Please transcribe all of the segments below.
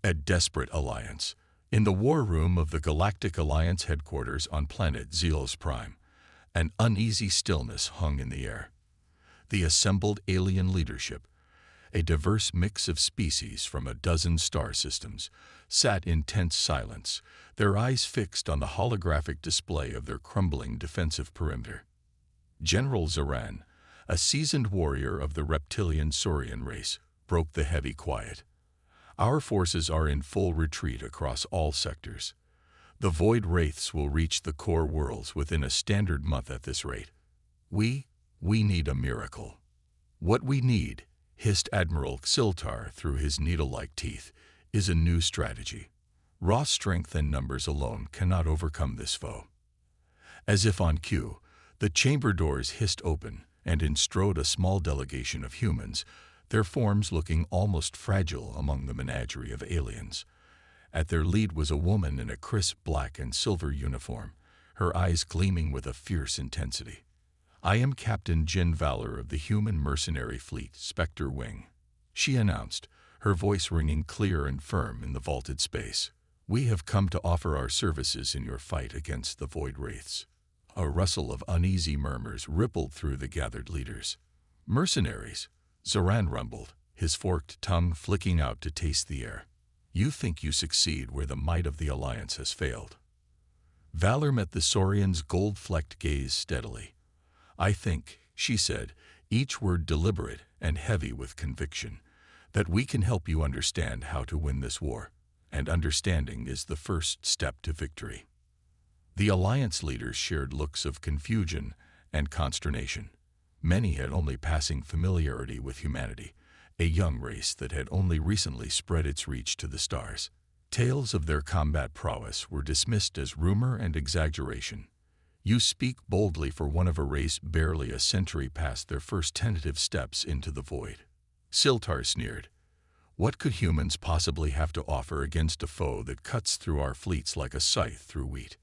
A desperate alliance. In the war room of the Galactic Alliance headquarters on planet Zelos Prime, an uneasy stillness hung in the air. The assembled alien leadership, a diverse mix of species from a dozen star systems, sat in tense silence, their eyes fixed on the holographic display of their crumbling defensive perimeter. General Zoran, a seasoned warrior of the reptilian Saurian race, broke the heavy quiet. Our forces are in full retreat across all sectors. The Void Wraiths will reach the core worlds within a standard month at this rate. We need a miracle. What we need, hissed Admiral Xiltar through his needle-like teeth, is a new strategy. Raw strength and numbers alone cannot overcome this foe. As if on cue, the chamber doors hissed open, and in strode a small delegation of humans, their forms looking almost fragile among the menagerie of aliens. At their lead was a woman in a crisp black and silver uniform, her eyes gleaming with a fierce intensity. "I am Captain Jin Valor of the human mercenary fleet, Spectre Wing," she announced, her voice ringing clear and firm in the vaulted space. "We have come to offer our services in your fight against the Void Wraiths." A rustle of uneasy murmurs rippled through the gathered leaders. "Mercenaries," Zoran rumbled, his forked tongue flicking out to taste the air. "You think you succeed where the might of the Alliance has failed." Valor met the Saurian's gold-flecked gaze steadily. "I think," she said, each word deliberate and heavy with conviction, "that we can help you understand how to win this war, and understanding is the first step to victory." The Alliance leaders shared looks of confusion and consternation. Many had only passing familiarity with humanity, a young race that had only recently spread its reach to the stars. Tales of their combat prowess were dismissed as rumor and exaggeration. "You speak boldly for one of a race barely a century past their first tentative steps into the void." Xiltar sneered. "What could humans possibly have to offer against a foe that cuts through our fleets like a scythe through wheat?"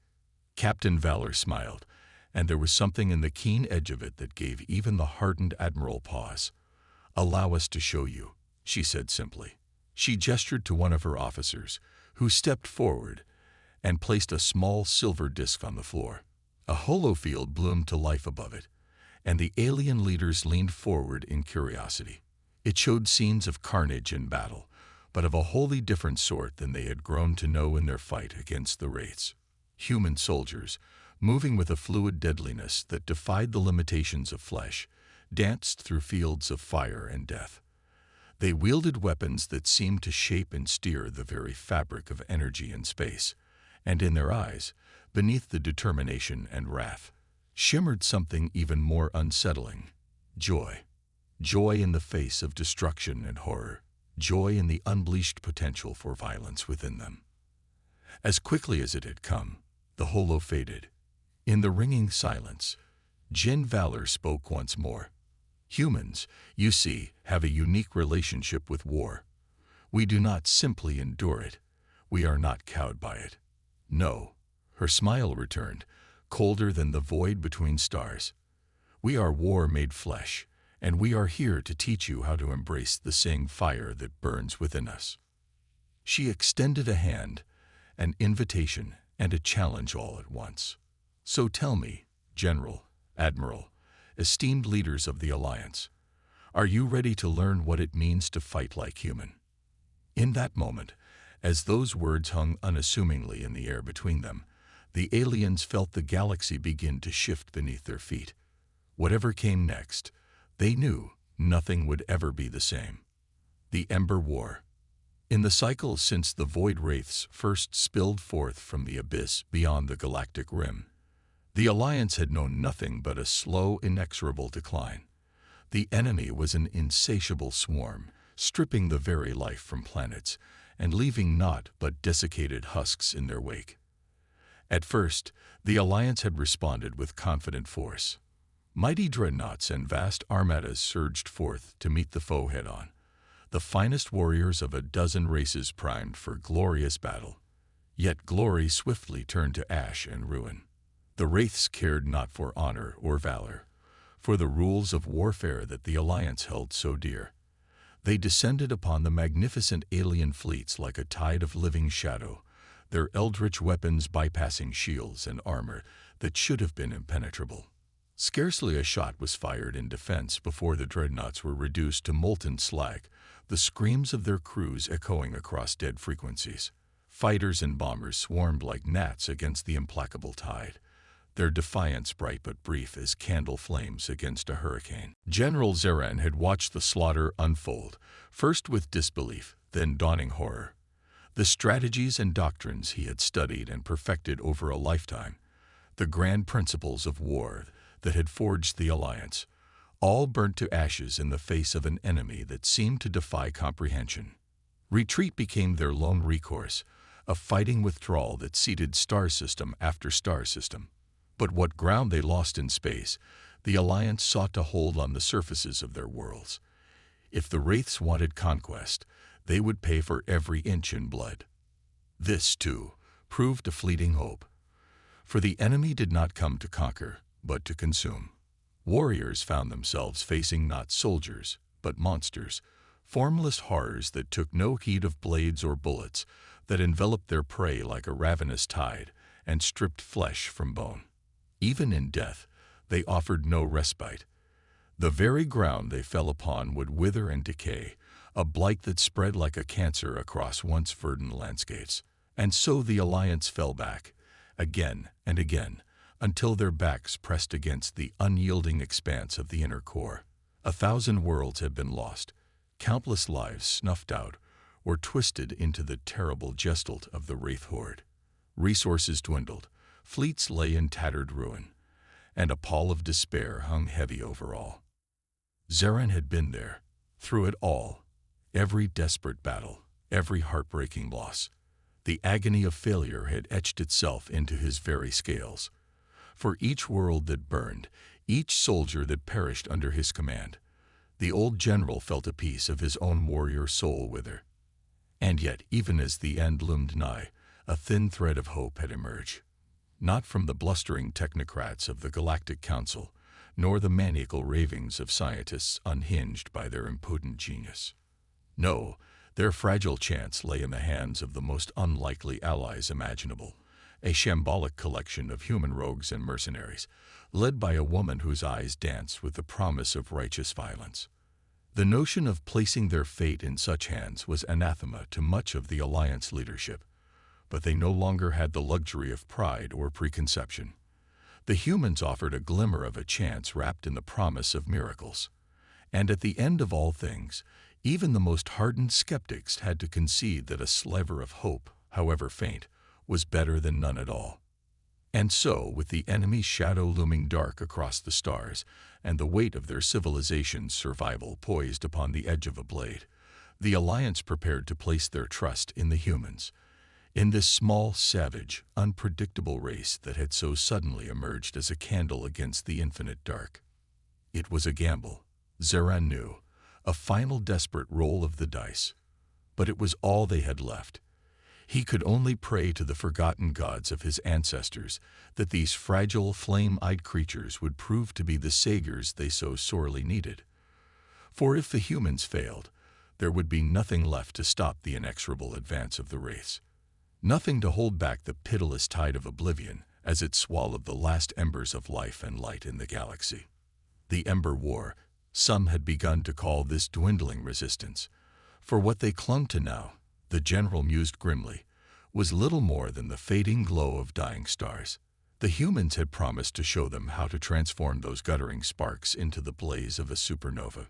Captain Valor smiled, and there was something in the keen edge of it that gave even the hardened admiral pause. "Allow us to show you," she said simply. She gestured to one of her officers, who stepped forward and placed a small silver disc on the floor. A holofield bloomed to life above it, and the alien leaders leaned forward in curiosity. It showed scenes of carnage and battle, but of a wholly different sort than they had grown to know in their fight against the Wraiths. Human soldiers, moving with a fluid deadliness that defied the limitations of flesh, danced through fields of fire and death. They wielded weapons that seemed to shape and steer the very fabric of energy and space, and in their eyes, beneath the determination and wrath, shimmered something even more unsettling: joy. Joy in the face of destruction and horror, joy in the unleashed potential for violence within them. As quickly as it had come, the holo faded. In the ringing silence, Jin Valor spoke once more. "Humans, you see, have a unique relationship with war. We do not simply endure it. We are not cowed by it. No." Her smile returned, colder than the void between stars. "We are war made flesh, and we are here to teach you how to embrace the same fire that burns within us." She extended a hand, an invitation and a challenge all at once. "So tell me, General, Admiral, esteemed leaders of the Alliance, are you ready to learn what it means to fight like human?" In that moment, as those words hung unassumingly in the air between them, the aliens felt the galaxy begin to shift beneath their feet. Whatever came next, they knew nothing would ever be the same. The Ember War. In the cycle since the Void Wraiths first spilled forth from the abyss beyond the galactic rim, the Alliance had known nothing but a slow, inexorable decline. The enemy was an insatiable swarm, stripping the very life from planets and leaving naught but desiccated husks in their wake. At first, the Alliance had responded with confident force. Mighty dreadnoughts and vast armadas surged forth to meet the foe head-on, the finest warriors of a dozen races primed for glorious battle. Yet glory swiftly turned to ash and ruin. The Wraiths cared not for honor or valor, for the rules of warfare that the Alliance held so dear. They descended upon the magnificent alien fleets like a tide of living shadow, their eldritch weapons bypassing shields and armor that should have been impenetrable. Scarcely a shot was fired in defense before the dreadnoughts were reduced to molten slag, the screams of their crews echoing across dead frequencies. Fighters and bombers swarmed like gnats against the implacable tide, their defiance bright but brief as candle flames against a hurricane. General Zeran had watched the slaughter unfold, first with disbelief, then dawning horror. The strategies and doctrines he had studied and perfected over a lifetime, the grand principles of war that had forged the alliance, all burnt to ashes in the face of an enemy that seemed to defy comprehension. Retreat became their lone recourse, a fighting withdrawal that ceded star system after star system. But what ground they lost in space, the alliance sought to hold on the surfaces of their worlds. If the Wraiths wanted conquest, they would pay for every inch in blood. This, too, proved a fleeting hope. For the enemy did not come to conquer, but to consume. Warriors found themselves facing not soldiers, but monsters, formless horrors that took no heed of blades or bullets, that enveloped their prey like a ravenous tide and stripped flesh from bone. Even in death, they offered no respite. The very ground they fell upon would wither and decay, a blight that spread like a cancer across once verdant landscapes. And so the alliance fell back, again and again, until their backs pressed against the unyielding expanse of the inner core. 1,000 worlds had been lost, countless lives snuffed out, or twisted into the terrible gestalt of the Wraith horde. Resources dwindled, fleets lay in tattered ruin, and a pall of despair hung heavy over all. Zeran had been there, through it all, every desperate battle, every heartbreaking loss. The agony of failure had etched itself into his very scales. For each world that burned, each soldier that perished under his command, the old general felt a piece of his own warrior soul wither. And yet, even as the end loomed nigh, a thin thread of hope had emerged. Not from the blustering technocrats of the Galactic Council, nor the maniacal ravings of scientists unhinged by their impotent genius. No, their fragile chance lay in the hands of the most unlikely allies imaginable, a shambolic collection of human rogues and mercenaries, led by a woman whose eyes danced with the promise of righteous violence. The notion of placing their fate in such hands was anathema to much of the Alliance leadership, but they no longer had the luxury of pride or preconception. The humans offered a glimmer of a chance wrapped in the promise of miracles. And at the end of all things, even the most hardened skeptics had to concede that a sliver of hope, however faint, was better than none at all. And so, with the enemy's shadow looming dark across the stars, and the weight of their civilization's survival poised upon the edge of a blade, the Alliance prepared to place their trust in the humans, in this small, savage, unpredictable race that had so suddenly emerged as a candle against the infinite dark. It was a gamble, Zeran knew, a final desperate roll of the dice. But it was all they had left. He could only pray to the forgotten gods of his ancestors that these fragile, flame-eyed creatures would prove to be the saviors they so sorely needed. For if the humans failed, there would be nothing left to stop the inexorable advance of the race. Nothing to hold back the pitiless tide of oblivion as it swallowed the last embers of life and light in the galaxy. The Ember War, some had begun to call this dwindling resistance, for what they clung to now, the general mused grimly, was little more than the fading glow of dying stars. The humans had promised to show them how to transform those guttering sparks into the blaze of a supernova.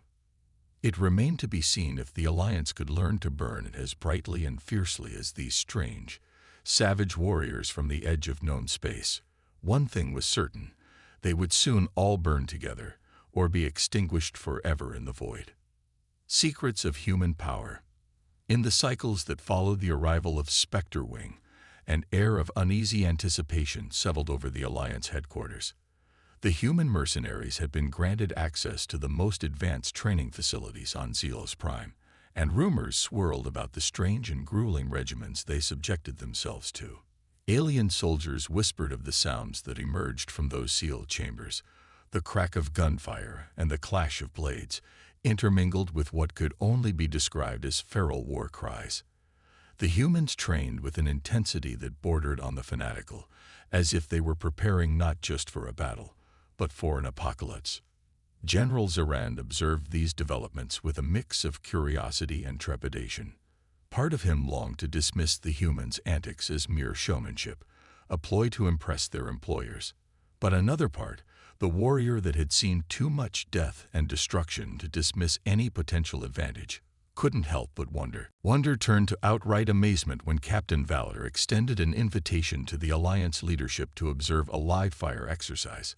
It remained to be seen if the Alliance could learn to burn as brightly and fiercely as these strange, savage warriors from the edge of known space. One thing was certain: they would soon all burn together, or be extinguished forever in the void. Secrets of human power. In the cycles that followed the arrival of Spectre Wing, an air of uneasy anticipation settled over the Alliance headquarters. The human mercenaries had been granted access to the most advanced training facilities on Zelos Prime, and rumors swirled about the strange and grueling regimens they subjected themselves to. Alien soldiers whispered of the sounds that emerged from those sealed chambers, the crack of gunfire and the clash of blades, intermingled with what could only be described as feral war cries. The humans trained with an intensity that bordered on the fanatical, as if they were preparing not just for a battle, but for an apocalypse. General Zarand observed these developments with a mix of curiosity and trepidation. Part of him longed to dismiss the humans' antics as mere showmanship, a ploy to impress their employers. But another part, the warrior that had seen too much death and destruction to dismiss any potential advantage, couldn't help but wonder. Wonder turned to outright amazement when Captain Valor extended an invitation to the Alliance leadership to observe a live-fire exercise.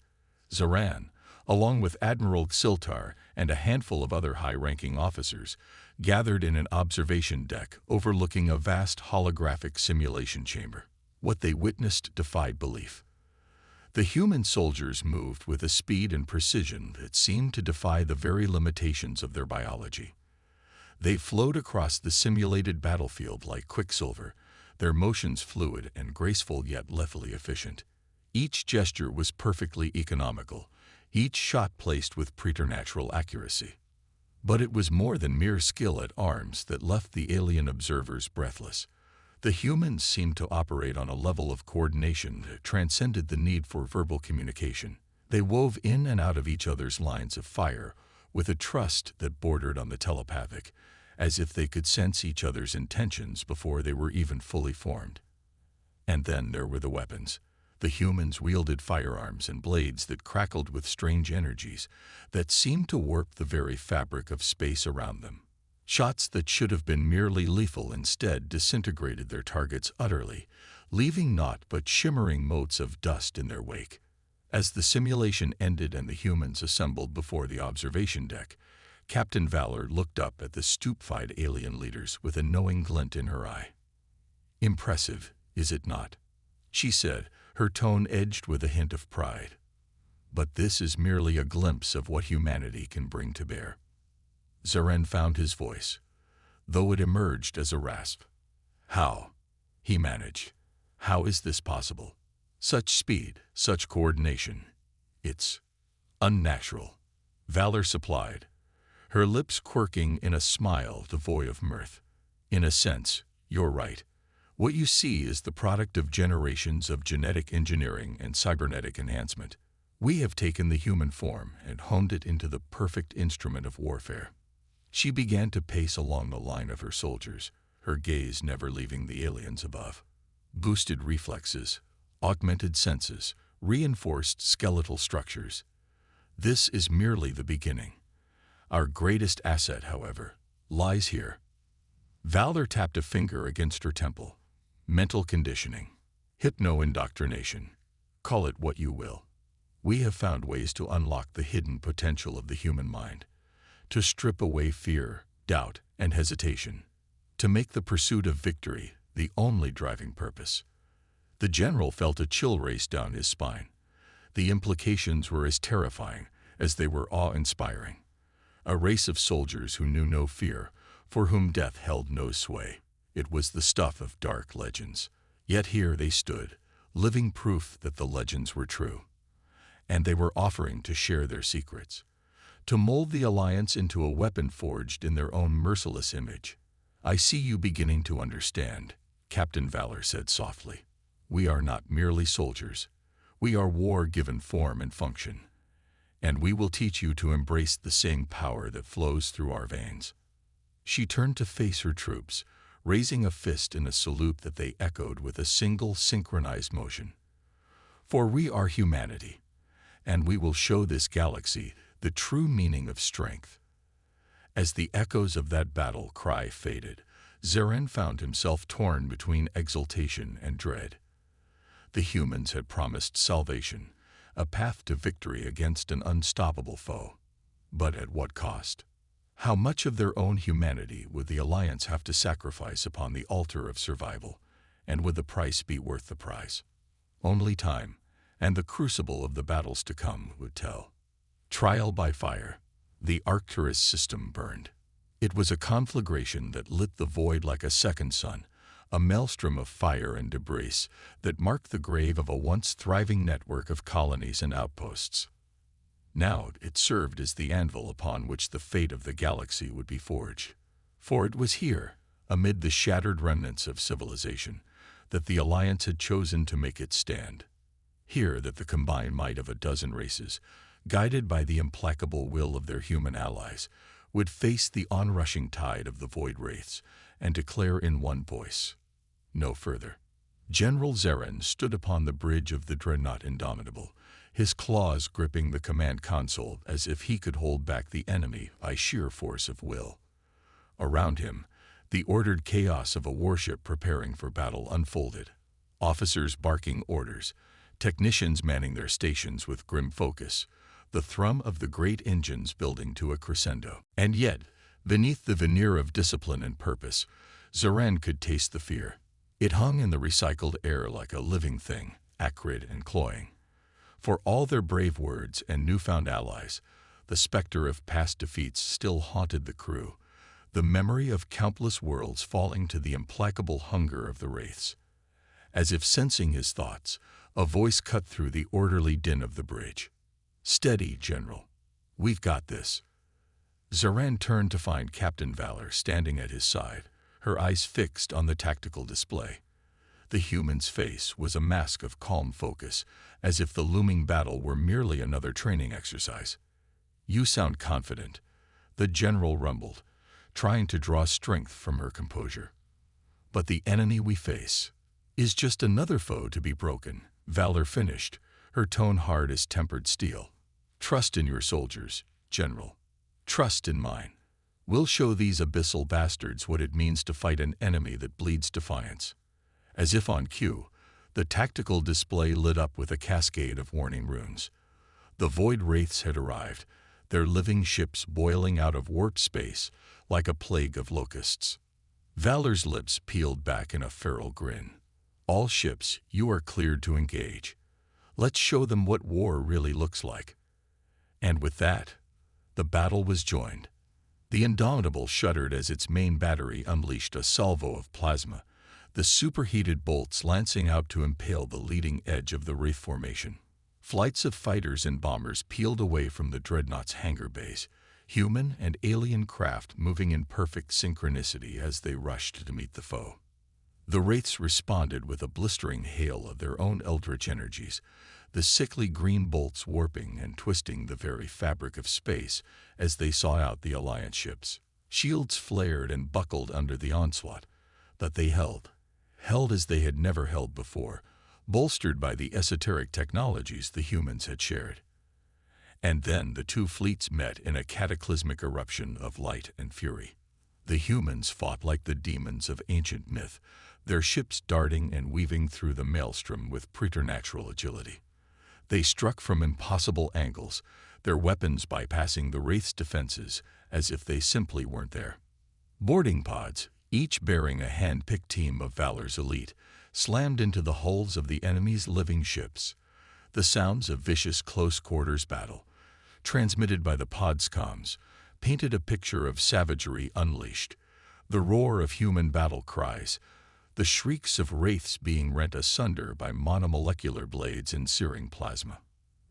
Zaran, along with Admiral Xiltar and a handful of other high-ranking officers, gathered in an observation deck overlooking a vast holographic simulation chamber. What they witnessed defied belief. The human soldiers moved with a speed and precision that seemed to defy the very limitations of their biology. They flowed across the simulated battlefield like quicksilver, their motions fluid and graceful yet lethally efficient. Each gesture was perfectly economical, each shot placed with preternatural accuracy. But it was more than mere skill at arms that left the alien observers breathless. The humans seemed to operate on a level of coordination that transcended the need for verbal communication. They wove in and out of each other's lines of fire with a trust that bordered on the telepathic, as if they could sense each other's intentions before they were even fully formed. And then there were the weapons. The humans wielded firearms and blades that crackled with strange energies that seemed to warp the very fabric of space around them. Shots that should have been merely lethal instead disintegrated their targets utterly, leaving naught but shimmering motes of dust in their wake. As the simulation ended and the humans assembled before the observation deck, Captain Valor looked up at the stupefied alien leaders with a knowing glint in her eye. "Impressive, is it not?" she said, her tone edged with a hint of pride. "But this is merely a glimpse of what humanity can bring to bear." Zaren found his voice, though it emerged as a rasp. "How?" he managed. "How is this possible? Such speed, such coordination. It's unnatural." Valor supplied, her lips quirking in a smile devoid of mirth. "In a sense, you're right. What you see is the product of generations of genetic engineering and cybernetic enhancement. We have taken the human form and honed it into the perfect instrument of warfare." She began to pace along the line of her soldiers, her gaze never leaving the aliens above. Boosted reflexes, augmented senses, reinforced skeletal structures. This is merely the beginning. Our greatest asset, however, lies here. Valor tapped a finger against her temple. Mental conditioning, hypno-indoctrination, call it what you will. We have found ways to unlock the hidden potential of the human mind, to strip away fear, doubt, and hesitation, to make the pursuit of victory the only driving purpose. The general felt a chill race down his spine. The implications were as terrifying as they were awe-inspiring. A race of soldiers who knew no fear, for whom death held no sway. It was the stuff of dark legends. Yet here they stood, living proof that the legends were true. And they were offering to share their secrets, to mold the Alliance into a weapon forged in their own merciless image. "I see you beginning to understand," Captain Valor said softly. "We are not merely soldiers. We are war given form and function. And we will teach you to embrace the same power that flows through our veins." She turned to face her troops, raising a fist in a salute that they echoed with a single synchronized motion. "For we are humanity, and we will show this galaxy the true meaning of strength." As the echoes of that battle cry faded, Zaren found himself torn between exultation and dread. The humans had promised salvation, a path to victory against an unstoppable foe. But at what cost? How much of their own humanity would the Alliance have to sacrifice upon the altar of survival, and would the price be worth the prize? Only time, and the crucible of the battles to come, would tell. Trial by fire. The Arcturus system burned. It was a conflagration that lit the void like a second sun, a maelstrom of fire and debris that marked the grave of a once thriving network of colonies and outposts. Now it served as the anvil upon which the fate of the galaxy would be forged. For it was here, amid the shattered remnants of civilization, that the Alliance had chosen to make its stand. Here that the combined might of a dozen races, guided by the implacable will of their human allies, would face the onrushing tide of the Void Wraiths and declare in one voice, no further. General Zeren stood upon the bridge of the dreadnought Indomitable, his claws gripping the command console as if he could hold back the enemy by sheer force of will. Around him, the ordered chaos of a warship preparing for battle unfolded, officers barking orders, technicians manning their stations with grim focus, the thrum of the great engines building to a crescendo. And yet, beneath the veneer of discipline and purpose, Zeren could taste the fear. It hung in the recycled air like a living thing, acrid and cloying. For all their brave words and newfound allies, the specter of past defeats still haunted the crew, the memory of countless worlds falling to the implacable hunger of the Wraiths. As if sensing his thoughts, a voice cut through the orderly din of the bridge. "Steady, General. We've got this." Zeren turned to find Captain Valor standing at his side, her eyes fixed on the tactical display. The human's face was a mask of calm focus, as if the looming battle were merely another training exercise. "You sound confident," the general rumbled, trying to draw strength from her composure. "But the enemy we face is just another foe to be broken," Valor finished, her tone hard as tempered steel. "Trust in your soldiers, General. Trust in mine. We'll show these abyssal bastards what it means to fight an enemy that bleeds defiance." As if on cue, the tactical display lit up with a cascade of warning runes. The Void Wraiths had arrived, their living ships boiling out of warp space like a plague of locusts. Valor's lips peeled back in a feral grin. "All ships, you are cleared to engage. Let's show them what war really looks like." And with that, the battle was joined. The Indomitable shuddered as its main battery unleashed a salvo of plasma, the superheated bolts lancing out to impale the leading edge of the Wraith formation. Flights of fighters and bombers peeled away from the dreadnought's hangar bays, human and alien craft moving in perfect synchronicity as they rushed to meet the foe. The Wraiths responded with a blistering hail of their own eldritch energies, the sickly green bolts warping and twisting the very fabric of space as they saw out the Alliance ships. Shields flared and buckled under the onslaught, but they held as they had never held before, bolstered by the esoteric technologies the humans had shared. And then the two fleets met in a cataclysmic eruption of light and fury. The humans fought like the demons of ancient myth, their ships darting and weaving through the maelstrom with preternatural agility. They struck from impossible angles, their weapons bypassing the Wraith's defenses as if they simply weren't there. Boarding pods, each bearing a hand-picked team of Valor's elite, slammed into the hulls of the enemy's living ships. The sounds of vicious close-quarters battle, transmitted by the pod's comms, painted a picture of savagery unleashed, the roar of human battle cries, the shrieks of Wraiths being rent asunder by monomolecular blades and searing plasma.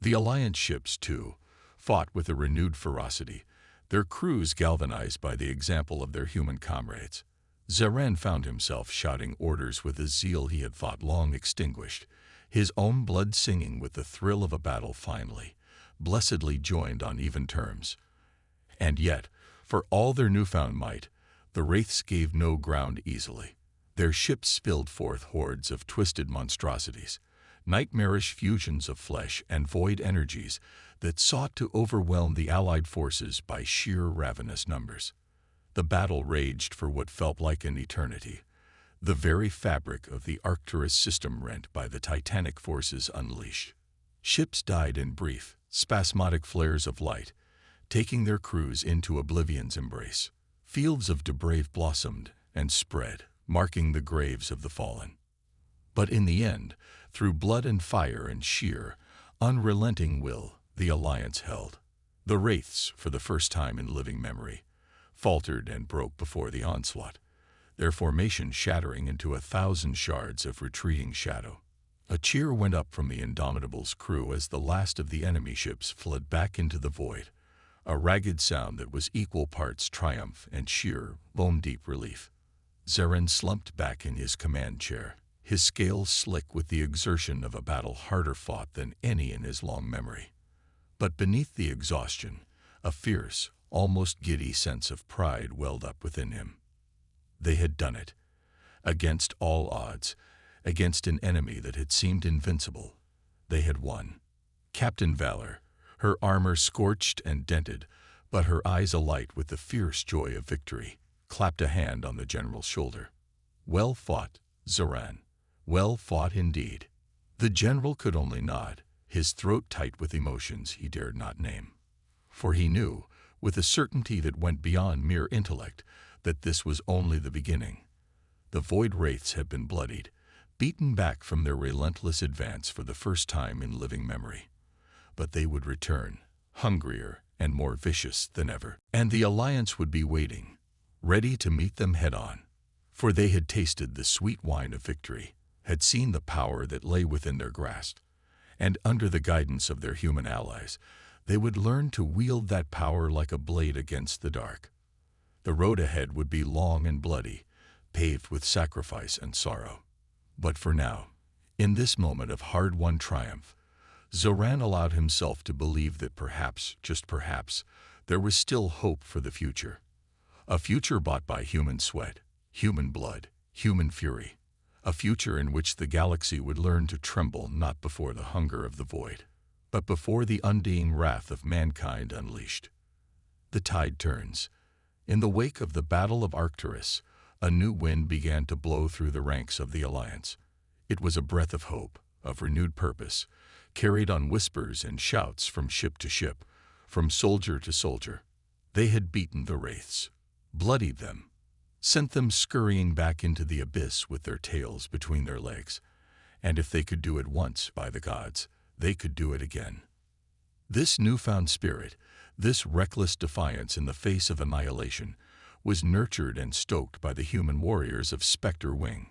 The Alliance ships, too, fought with a renewed ferocity, their crews galvanized by the example of their human comrades. Zeren found himself shouting orders with a zeal he had thought long extinguished, his own blood singing with the thrill of a battle finally, blessedly joined on even terms. And yet, for all their newfound might, the Wraiths gave no ground easily. Their ships spilled forth hordes of twisted monstrosities, nightmarish fusions of flesh and void energies that sought to overwhelm the Allied forces by sheer ravenous numbers. The battle raged for what felt like an eternity, the very fabric of the Arcturus system rent by the titanic forces unleashed. Ships died in brief, spasmodic flares of light, taking their crews into oblivion's embrace. Fields of debris blossomed and spread, marking the graves of the fallen. But in the end, through blood and fire and sheer, unrelenting will, the Alliance held. The Wraiths, for the first time in living memory, faltered and broke before the onslaught, their formation shattering into 1,000 shards of retreating shadow. A cheer went up from the Indomitable's crew as the last of the enemy ships fled back into the void, a ragged sound that was equal parts triumph and sheer, bone-deep relief. Zaran slumped back in his command chair, his scales slick with the exertion of a battle harder fought than any in his long memory. But beneath the exhaustion, a fierce, almost giddy sense of pride welled up within him. They had done it. Against all odds, against an enemy that had seemed invincible, they had won. Captain Valor, her armor scorched and dented, but her eyes alight with the fierce joy of victory, clapped a hand on the general's shoulder. "Well fought, Zaran. Well fought indeed." The general could only nod, his throat tight with emotions he dared not name. For he knew, with a certainty that went beyond mere intellect, that this was only the beginning. The Void Wraiths had been bloodied, beaten back from their relentless advance for the first time in living memory. But they would return, hungrier and more vicious than ever. And the Alliance would be waiting, ready to meet them head-on. For they had tasted the sweet wine of victory, had seen the power that lay within their grasp, and under the guidance of their human allies, they would learn to wield that power like a blade against the dark. The road ahead would be long and bloody, paved with sacrifice and sorrow. But for now, in this moment of hard-won triumph, Zaran allowed himself to believe that perhaps, just perhaps, there was still hope for the future. A future bought by human sweat, human blood, human fury. A future in which the galaxy would learn to tremble not before the hunger of the void, but before the undying wrath of mankind unleashed. The tide turns. In the wake of the Battle of Arcturus, a new wind began to blow through the ranks of the Alliance. It was a breath of hope, of renewed purpose, carried on whispers and shouts from ship to ship, from soldier to soldier. They had beaten the Wraiths, bloodied them, sent them scurrying back into the abyss with their tails between their legs. And if they could do it once, by the gods, they could do it again. This newfound spirit, this reckless defiance in the face of annihilation, was nurtured and stoked by the human warriors of Spectre Wing.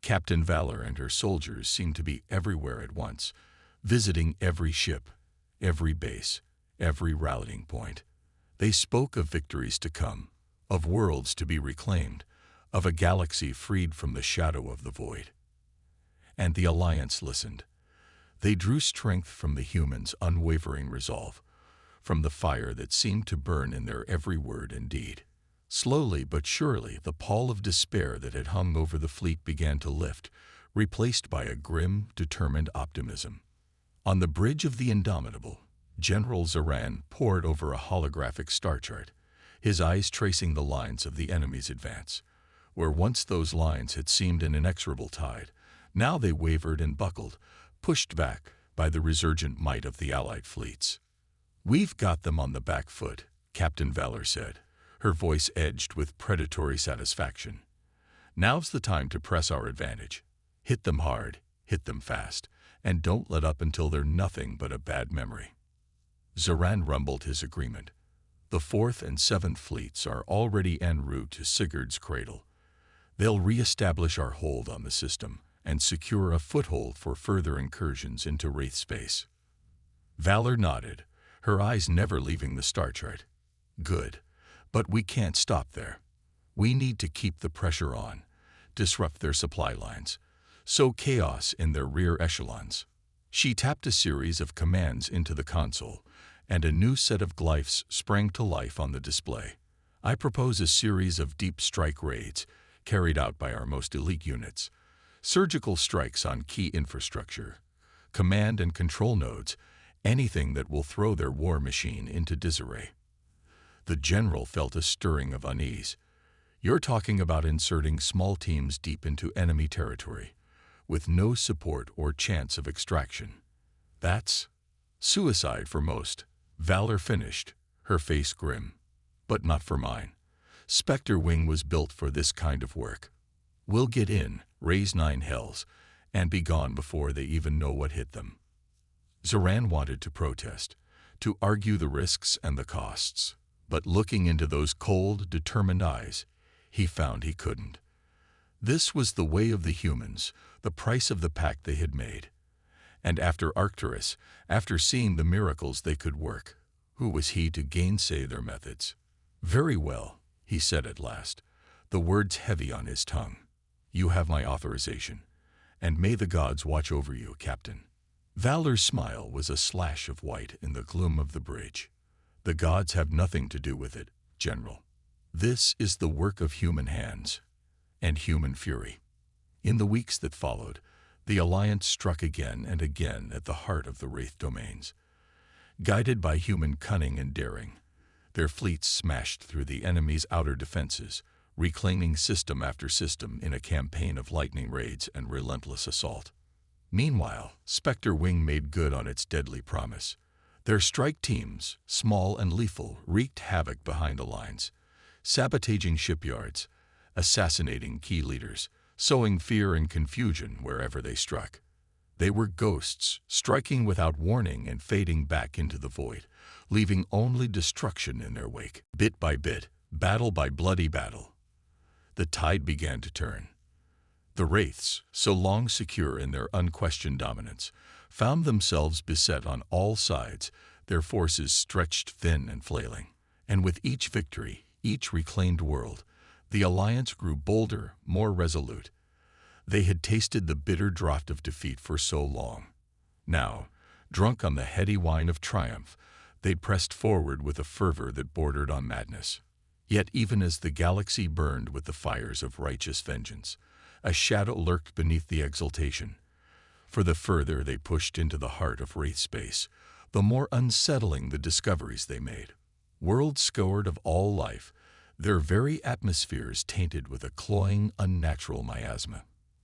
Captain Valor and her soldiers seemed to be everywhere at once, visiting every ship, every base, every rallying point. They spoke of victories to come, of worlds to be reclaimed, of a galaxy freed from the shadow of the void. And the Alliance listened. They drew strength from the humans' unwavering resolve, from the fire that seemed to burn in their every word and deed. Slowly but surely, the pall of despair that had hung over the fleet began to lift, replaced by a grim, determined optimism. On the bridge of the Indomitable, General Zaran pored over a holographic star chart, his eyes tracing the lines of the enemy's advance. Where once those lines had seemed an inexorable tide, now they wavered and buckled, pushed back by the resurgent might of the Allied fleets. "We've got them on the back foot," Captain Valor said, her voice edged with predatory satisfaction. "Now's the time to press our advantage. Hit them hard, hit them fast, and don't let up until they're nothing but a bad memory." Zaran rumbled his agreement. "The 4th and 7th fleets are already en route to Sigurd's cradle. They'll re-establish our hold on the system and secure a foothold for further incursions into Wraith space." Valor nodded, her eyes never leaving the star chart. "Good. But we can't stop there. We need to keep the pressure on, disrupt their supply lines, sow chaos in their rear echelons." She tapped a series of commands into the console, and a new set of glyphs sprang to life on the display. "I propose a series of deep strike raids, carried out by our most elite units. Surgical strikes on key infrastructure, command and control nodes, anything that will throw their war machine into disarray." The general felt a stirring of unease. "You're talking about inserting small teams deep into enemy territory, with no support or chance of extraction. That's suicide for most." Valor finished, her face grim. "But not for mine. Spectre Wing was built for this kind of work. We'll get in, raise 9 hells, and be gone before they even know what hit them." Zaran wanted to protest, to argue the risks and the costs. But looking into those cold, determined eyes, he found he couldn't. This was the way of the humans, the price of the pact they had made. And after Arcturus, after seeing the miracles they could work, who was he to gainsay their methods? "Very well," he said at last, the words heavy on his tongue. "You have my authorization, and may the gods watch over you, Captain." Valor's smile was a slash of white in the gloom of the bridge. "The gods have nothing to do with it, General. This is the work of human hands and human fury." In the weeks that followed, the Alliance struck again and again at the heart of the Wraith domains. Guided by human cunning and daring, their fleets smashed through the enemy's outer defenses, reclaiming system after system in a campaign of lightning raids and relentless assault. Meanwhile, Spectre Wing made good on its deadly promise. Their strike teams, small and lethal, wreaked havoc behind the lines, sabotaging shipyards, assassinating key leaders, sowing fear and confusion wherever they struck. They were ghosts, striking without warning and fading back into the void, leaving only destruction in their wake. Bit by bit, battle by bloody battle, the tide began to turn. The Wraiths, so long secure in their unquestioned dominance, found themselves beset on all sides, their forces stretched thin and flailing. And with each victory, each reclaimed world, the Alliance grew bolder, more resolute. They had tasted the bitter draught of defeat for so long. Now, drunk on the heady wine of triumph, they pressed forward with a fervor that bordered on madness. Yet even as the galaxy burned with the fires of righteous vengeance, a shadow lurked beneath the exultation. For the further they pushed into the heart of Wraith space, the more unsettling the discoveries they made. Worlds scoured of all life, their very atmospheres tainted with a cloying, unnatural miasma.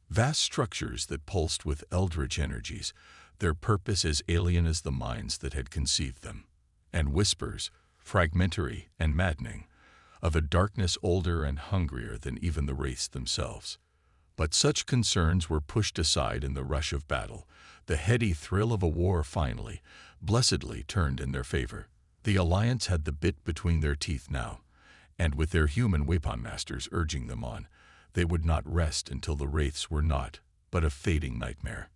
Vast structures that pulsed with eldritch energies, their purpose as alien as the minds that had conceived them. And whispers, fragmentary and maddening, of a darkness older and hungrier than even the Wraiths themselves. But such concerns were pushed aside in the rush of battle. The heady thrill of a war finally, blessedly turned in their favor. The Alliance had the bit between their teeth now, and with their human weapon masters urging them on, they would not rest until the Wraiths were naught but a fading nightmare.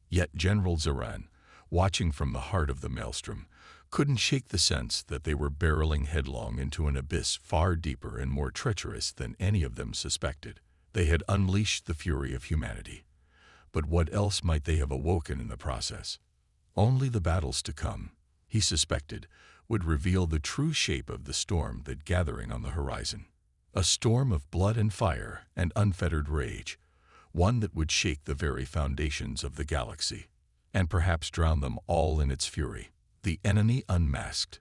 Yet General Zoran, watching from the heart of the maelstrom, couldn't shake the sense that they were barreling headlong into an abyss far deeper and more treacherous than any of them suspected. They had unleashed the fury of humanity. But what else might they have awoken in the process? Only the battles to come, he suspected, would reveal the true shape of the storm that gathering on the horizon. A storm of blood and fire and unfettered rage, one that would shake the very foundations of the galaxy, and perhaps drown them all in its fury. The enemy unmasked.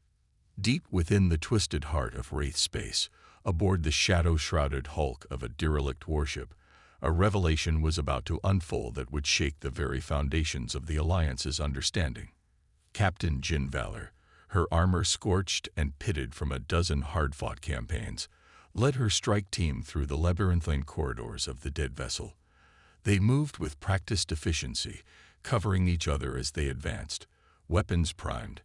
Deep within the twisted heart of Wraith space, aboard the shadow-shrouded hulk of a derelict warship, a revelation was about to unfold that would shake the very foundations of the Alliance's understanding. Captain Jin Valor, her armor scorched and pitted from a dozen hard-fought campaigns, led her strike team through the labyrinthine corridors of the dead vessel. They moved with practiced efficiency, covering each other as they advanced, weapons primed,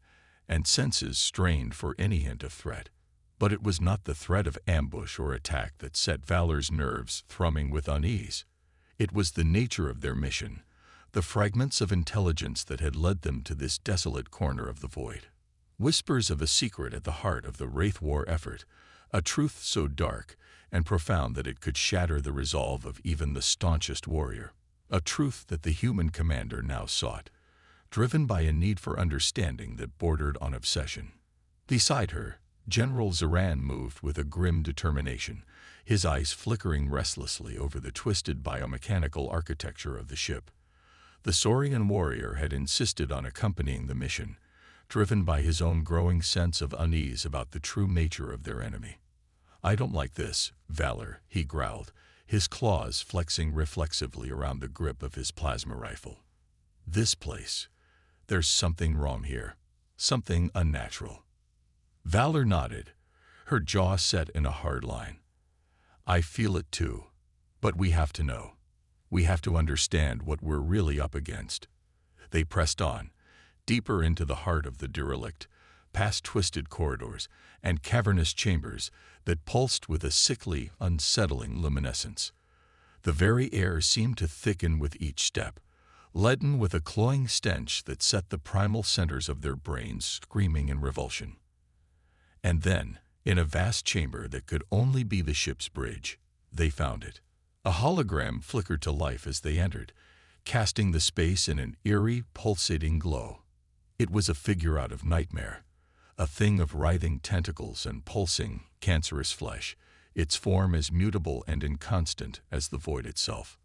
and senses strained for any hint of threat. But it was not the threat of ambush or attack that set Valor's nerves thrumming with unease. It was the nature of their mission, the fragments of intelligence that had led them to this desolate corner of the void. Whispers of a secret at the heart of the Wraith War effort, a truth so dark and profound that it could shatter the resolve of even the staunchest warrior. A truth that the human commander now sought, driven by a need for understanding that bordered on obsession. Beside her, General Zoran moved with a grim determination, his eyes flickering restlessly over the twisted biomechanical architecture of the ship. The Saurian warrior had insisted on accompanying the mission, driven by his own growing sense of unease about the true nature of their enemy. "I don't like this, Valor," he growled, his claws flexing reflexively around the grip of his plasma rifle. "This place. There's something wrong here. Something unnatural." Valor nodded, her jaw set in a hard line. "I feel it too. But we have to know. We have to understand what we're really up against." They pressed on, deeper into the heart of the derelict, past twisted corridors and cavernous chambers that pulsed with a sickly, unsettling luminescence. The very air seemed to thicken with each step, leaden with a cloying stench that set the primal centers of their brains screaming in revulsion. And then, in a vast chamber that could only be the ship's bridge, they found it. A hologram flickered to life as they entered, casting the space in an eerie, pulsating glow. It was a figure out of nightmare, a thing of writhing tentacles and pulsing, cancerous flesh, its form as mutable and inconstant as the void itself.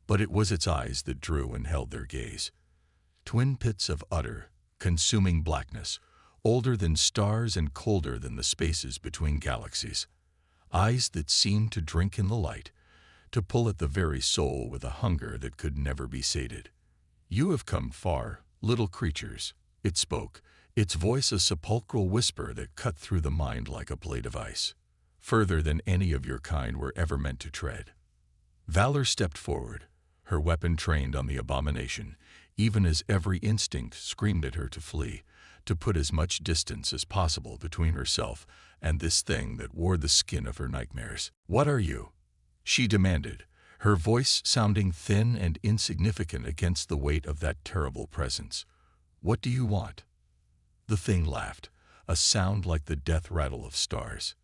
But it was its eyes that drew and held their gaze. Twin pits of utter, consuming blackness, older than stars and colder than the spaces between galaxies. Eyes that seemed to drink in the light, to pull at the very soul with a hunger that could never be sated. "You have come far, little creatures," it spoke, its voice a sepulchral whisper that cut through the mind like a blade of ice. "Further than any of your kind were ever meant to tread." Valor stepped forward, her weapon trained on the abomination, even as every instinct screamed at her to flee, to put as much distance as possible between herself and this thing that wore the skin of her nightmares. "What are you?" she demanded, her voice sounding thin and insignificant against the weight of that terrible presence. "What do you want?" The thing laughed, a sound like the death rattle of stars.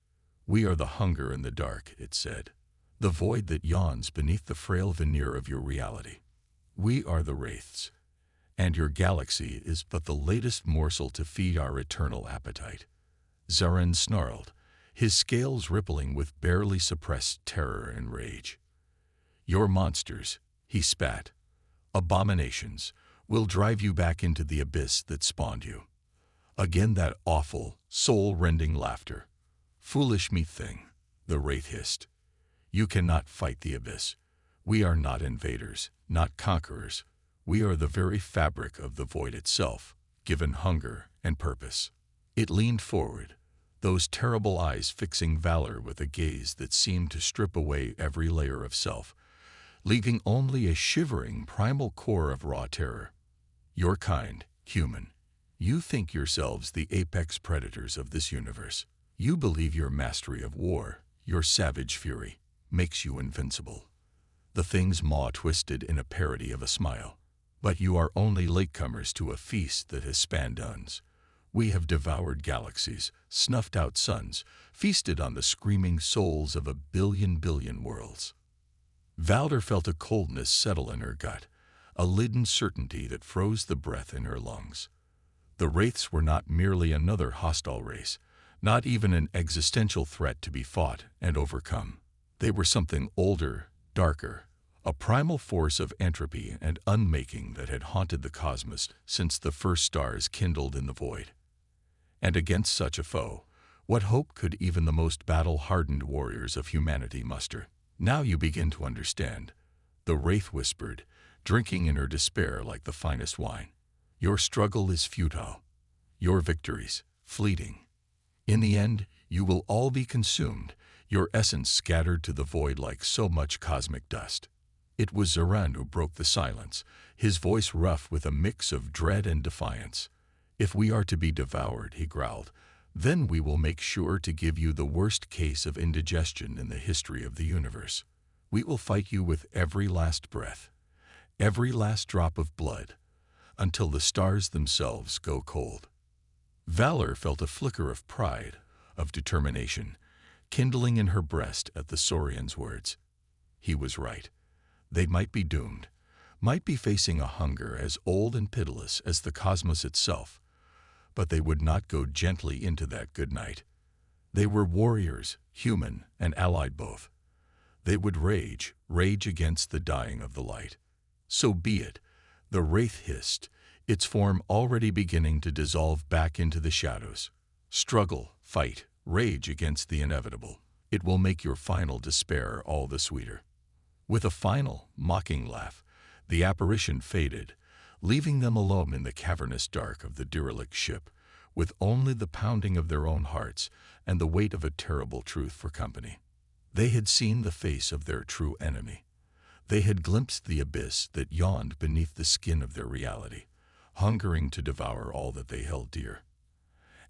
"We are the hunger in the dark," it said, "the void that yawns beneath the frail veneer of your reality. We are the wraiths, and your galaxy is but the latest morsel to feed our eternal appetite." Zarin snarled, his scales rippling with barely suppressed terror and rage. "Your monsters," he spat, "abominations, will drive you back into the abyss that spawned you." Again that awful, soul-rending laughter. "Foolish me thing," the wraith hissed. "You cannot fight the abyss. We are not invaders, not conquerors. We are the very fabric of the void itself, given hunger and purpose." It leaned forward, those terrible eyes fixing Valor with a gaze that seemed to strip away every layer of self, leaving only a shivering primal core of raw terror. "Your kind, human, you think yourselves the apex predators of this universe. You believe your mastery of war, your savage fury, makes you invincible." The thing's maw twisted in a parody of a smile. "But you are only latecomers to a feast that has spanned eons. We have devoured galaxies, snuffed out suns, feasted on the screaming souls of a billion worlds." Valor felt a coldness settle in her gut, a leaden certainty that froze the breath in her lungs. The wraiths were not merely another hostile race, not even an existential threat to be fought and overcome. They were something older, darker, a primal force of entropy and unmaking that had haunted the cosmos since the first stars kindled in the void. And against such a foe, what hope could even the most battle-hardened warriors of humanity muster? "Now you begin to understand," the wraith whispered, drinking in her despair like the finest wine. "Your struggle is futile, your victories fleeting. In the end, you will all be consumed, your essence scattered to the void like so much cosmic dust." It was Zarin who broke the silence, his voice rough with a mix of dread and defiance. "If we are to be devoured," he growled, "then we will make sure to give you the worst case of indigestion in the history of the universe. We will fight you with every last breath, every last drop of blood, until the stars themselves go cold." Valor felt a flicker of pride, of determination, kindling in her breast at the Saurian's words. He was right. They might be doomed, might be facing a hunger as old and pitiless as the cosmos itself, but they would not go gently into that good night. They were warriors, human and allied both. They would rage against the dying of the light. "So be it," the wraith hissed, its form already beginning to dissolve back into the shadows. "Struggle, fight, rage against the inevitable. It will make your final despair all the sweeter." With a final, mocking laugh, the apparition faded, leaving them alone in the cavernous dark of the derelict ship, with only the pounding of their own hearts and the weight of a terrible truth for company. They had seen the face of their true enemy. They had glimpsed the abyss that yawned beneath the skin of their reality, hungering to devour all that they held dear.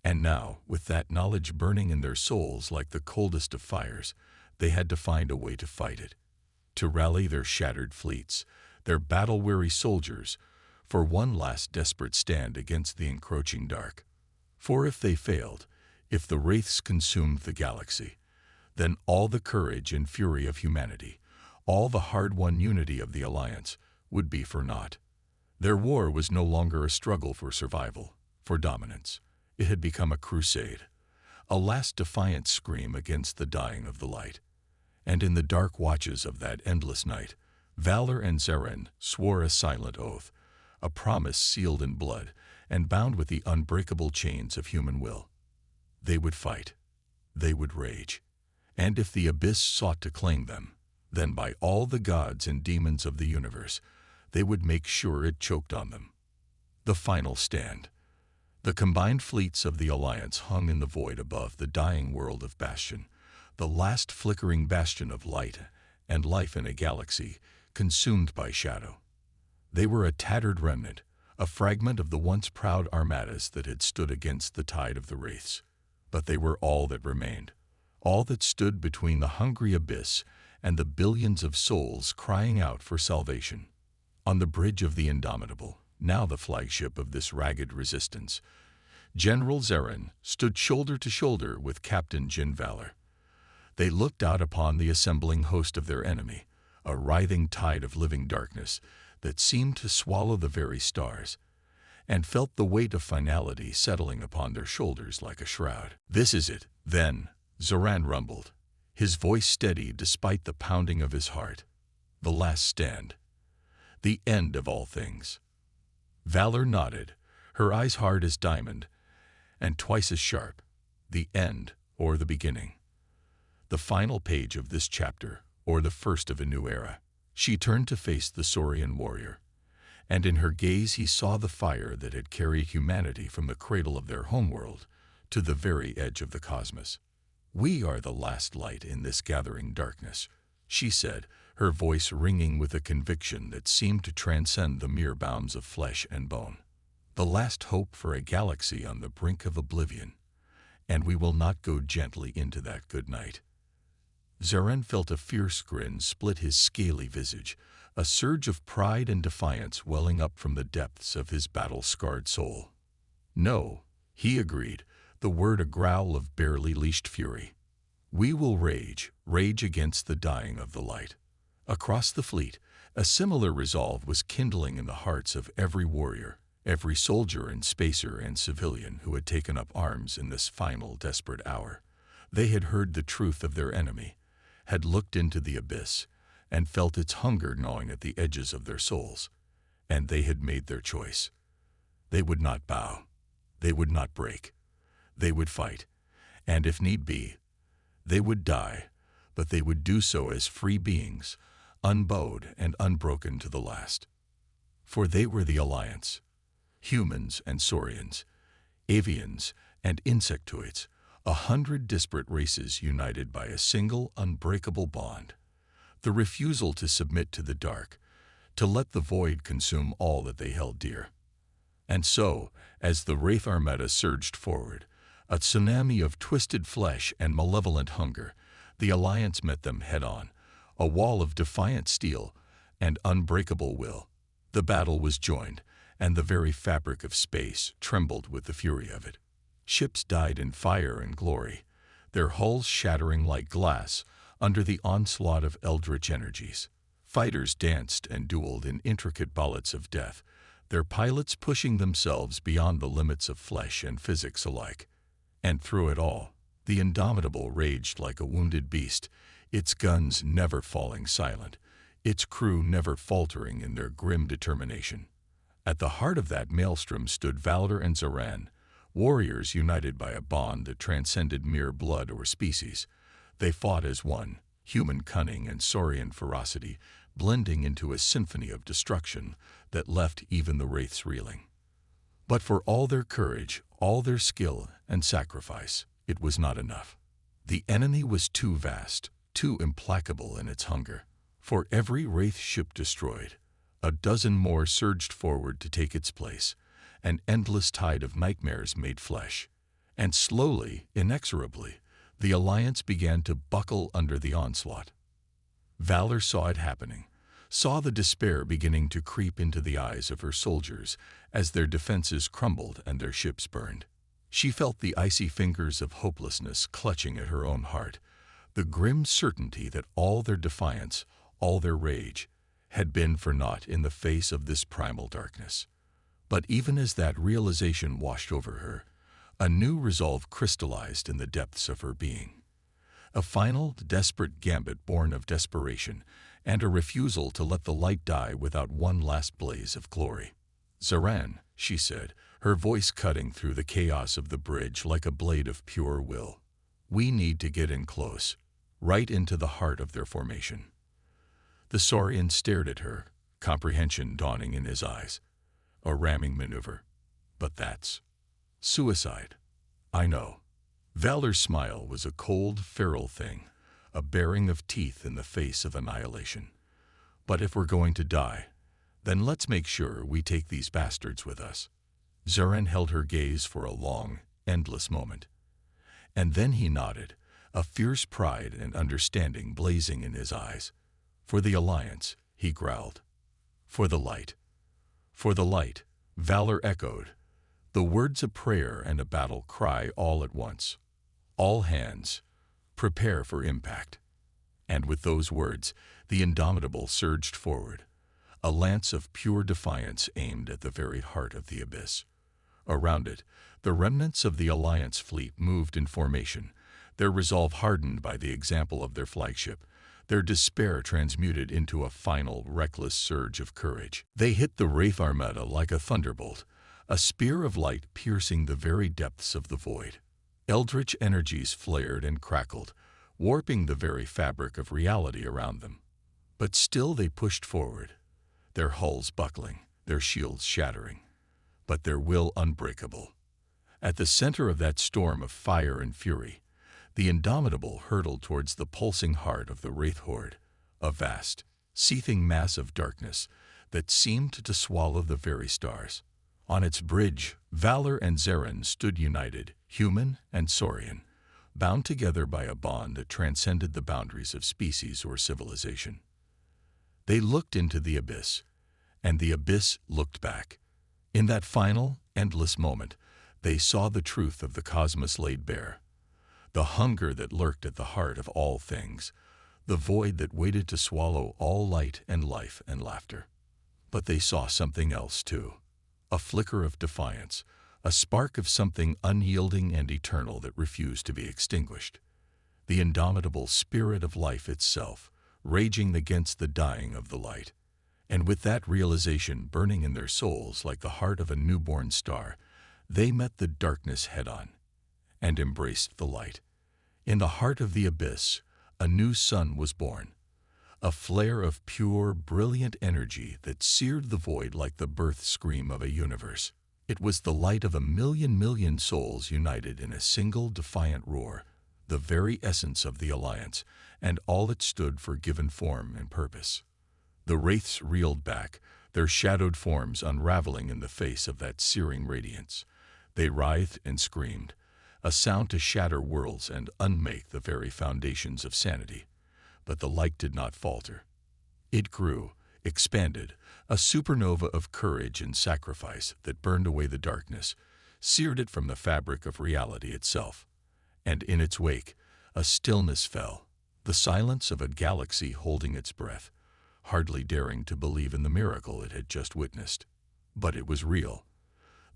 And now, with that knowledge burning in their souls like the coldest of fires, they had to find a way to fight it. to rally their shattered fleets, their battle-weary soldiers, for one last desperate stand against the encroaching dark. For if they failed, if the wraiths consumed the galaxy, then all the courage and fury of humanity, all the hard-won unity of the Alliance, would be for naught. Their war was no longer a struggle for survival, for dominance. It had become a crusade, a last defiant scream against the dying of the light. And in the dark watches of that endless night, Valor and Zeren swore a silent oath, a promise sealed in blood and bound with the unbreakable chains of human will. They would fight. They would rage. And if the abyss sought to claim them, then by all the gods and demons of the universe, they would make sure it choked on them. The final stand. The combined fleets of the Alliance hung in the void above the dying world of Bastion, the last flickering bastion of light and life in a galaxy consumed by shadow. They were a tattered remnant, a fragment of the once proud armadas that had stood against the tide of the wraiths. But they were all that remained, all that stood between the hungry abyss and the billions of souls crying out for salvation. On the bridge of the Indomitable, now the flagship of this ragged resistance, General Zeren stood shoulder to shoulder with Captain Jin Valor. They looked out upon the assembling host of their enemy, a writhing tide of living darkness that seemed to swallow the very stars, and felt the weight of finality settling upon their shoulders like a shroud. "This is it, then," Zeren rumbled, his voice steady despite the pounding of his heart. "The last stand. The end of all things." Valor nodded, her eyes hard as diamond, and twice as sharp. The end, or the beginning. The final page of this chapter, or the first of a new era. She turned to face the Saurian warrior, and in her gaze he saw the fire that had carried humanity from the cradle of their homeworld to the very edge of the cosmos. "We are the last light in this gathering darkness," she said, her voice ringing with a conviction that seemed to transcend the mere bounds of flesh and bone. "The last hope for a galaxy on the brink of oblivion, and we will not go gently into that good night." Zeren felt a fierce grin split his scaly visage, a surge of pride and defiance welling up from the depths of his battle-scarred soul. "No," he agreed, the word a growl of barely leashed fury. "We will rage against the dying of the light." Across the fleet, a similar resolve was kindling in the hearts of every warrior, every soldier and spacer and civilian who had taken up arms in this final desperate hour. They had heard the truth of their enemy, had looked into the abyss, and felt its hunger gnawing at the edges of their souls, and they had made their choice. They would not bow. They would not break. They would fight, and if need be, they would die, but they would do so as free beings, unbowed and unbroken to the last. For they were the Alliance, humans and saurians, avians and insectoids, 100 disparate races united by a single unbreakable bond, the refusal to submit to the dark, to let the void consume all that they held dear. And so, as the Wraith Armada surged forward, a tsunami of twisted flesh and malevolent hunger, the Alliance met them head-on, a wall of defiant steel and unbreakable will. The battle was joined, and the very fabric of space trembled with the fury of it. Ships died in fire and glory, their hulls shattering like glass under the onslaught of eldritch energies. Fighters danced and dueled in intricate ballets of death, their pilots pushing themselves beyond the limits of flesh and physics alike. And through it all, the Indomitable raged like a wounded beast, its guns never falling silent, its crew never faltering in their grim determination. At the heart of that maelstrom stood Valor and Zeren, warriors united by a bond that transcended mere blood or species. They fought as one, human cunning and saurian ferocity blending into a symphony of destruction that left even the wraiths reeling. But for all their courage, all their skill and sacrifice, it was not enough. The enemy was too vast, too implacable in its hunger. For every wraith ship destroyed, a dozen more surged forward to take its place, an endless tide of nightmares made flesh. And slowly, inexorably, the Alliance began to buckle under the onslaught. Valor saw it happening, saw the despair beginning to creep into the eyes of her soldiers as their defenses crumbled and their ships burned. She felt the icy fingers of hopelessness clutching at her own heart, the grim certainty that all their defiance, all their rage, had been for naught in the face of this primal darkness. But even as that realization washed over her, a new resolve crystallized in the depths of her being. A final, desperate gambit born of desperation and a refusal to let the light die without one last blaze of glory. "Zaran," she said, her voice cutting through the chaos of the bridge like a blade of pure will. "We need to get in close, right into the heart of their formation." The Saurian stared at her, comprehension dawning in his eyes. "A ramming maneuver. But that's suicide." "I know." Valor's smile was a cold, feral thing, a baring of teeth in the face of annihilation. "But if we're going to die, then let's make sure we take these bastards with us." Zaran held her gaze for a long, endless moment. And then he nodded, a fierce pride and understanding blazing in his eyes. "For the Alliance," he growled. "For the light." "For the light," Valor echoed, the words a prayer and a battle cry all at once. "All hands, prepare for impact." And with those words, the indomitable surged forward, a lance of pure defiance aimed at the very heart of the abyss. Around it, the remnants of the Alliance fleet moved in formation, their resolve hardened by the example of their flagship, their despair transmuted into a final, reckless surge of courage. They hit the Wraith Armada like a thunderbolt, a spear of light piercing the very depths of the void. Eldritch energies flared and crackled, warping the very fabric of reality around them. But still they pushed forward, their hulls buckling, their shields shattering, but their will unbreakable. At the center of that storm of fire and fury, the indomitable hurtled towards the pulsing heart of the Wraith Horde, a vast, seething mass of darkness that seemed to swallow the very stars. On its bridge, Valor and Zaran stood united, human and Saurian, bound together by a bond that transcended the boundaries of species or civilization. They looked into the abyss, and the abyss looked back. In that final, endless moment, they saw the truth of the cosmos laid bare, the hunger that lurked at the heart of all things, the void that waited to swallow all light and life and laughter. But they saw something else too, a flicker of defiance, a spark of something unyielding and eternal that refused to be extinguished. The indomitable spirit of life itself, raging against the dying of the light. And with that realization burning in their souls like the heart of a newborn star, they met the darkness head-on and embraced the light. In the heart of the abyss, a new sun was born, a flare of pure, brilliant energy that seared the void like the birth scream of a universe. It was the light of a million souls united in a single defiant roar, the very essence of the Alliance, and all it stood for given form and purpose. The wraiths reeled back, their shadowed forms unraveling in the face of that searing radiance. They writhed and screamed, a sound to shatter worlds and unmake the very foundations of sanity. But the light did not falter. It grew, expanded, a supernova of courage and sacrifice that burned away the darkness, seared it from the fabric of reality itself. And in its wake, a stillness fell, the silence of a galaxy holding its breath, hardly daring to believe in the miracle it had just witnessed. But it was real.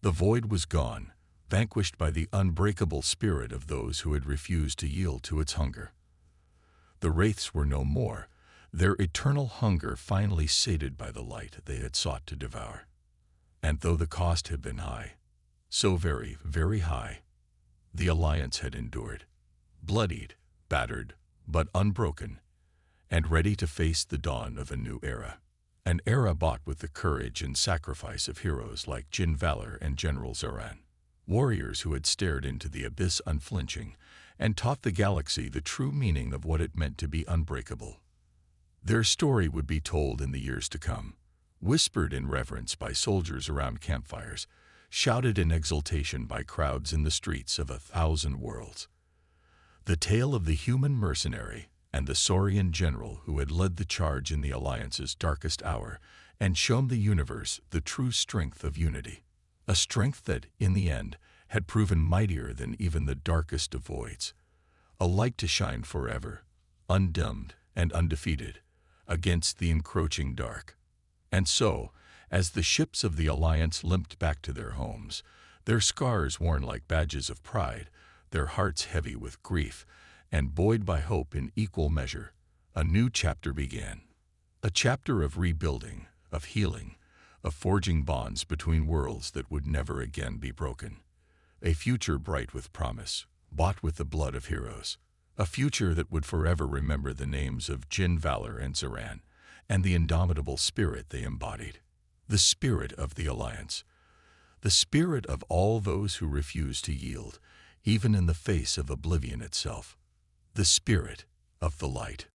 The void was gone, vanquished by the unbreakable spirit of those who had refused to yield to its hunger. The wraiths were no more, their eternal hunger finally sated by the light they had sought to devour. And though the cost had been high, so very, very high, the Alliance had endured, bloodied, battered, but unbroken, and ready to face the dawn of a new era. An era bought with the courage and sacrifice of heroes like Jin Valor and General Zaran, warriors who had stared into the abyss unflinching and taught the galaxy the true meaning of what it meant to be unbreakable. Their story would be told in the years to come, whispered in reverence by soldiers around campfires, shouted in exultation by crowds in the streets of 1,000 worlds. The tale of the human mercenary and the Saurian general who had led the charge in the Alliance's darkest hour and shown the universe the true strength of unity. A strength that, in the end, had proven mightier than even the darkest of voids. A light to shine forever, undimmed and undefeated, against the encroaching dark. And so, as the ships of the Alliance limped back to their homes, their scars worn like badges of pride, their hearts heavy with grief, and buoyed by hope in equal measure, a new chapter began. A chapter of rebuilding, of healing, of forging bonds between worlds that would never again be broken. A future bright with promise, bought with the blood of heroes. A future that would forever remember the names of Jin Valor and Zaran, and the indomitable spirit they embodied. The spirit of the Alliance. The spirit of all those who refuse to yield, even in the face of oblivion itself. The spirit of the light.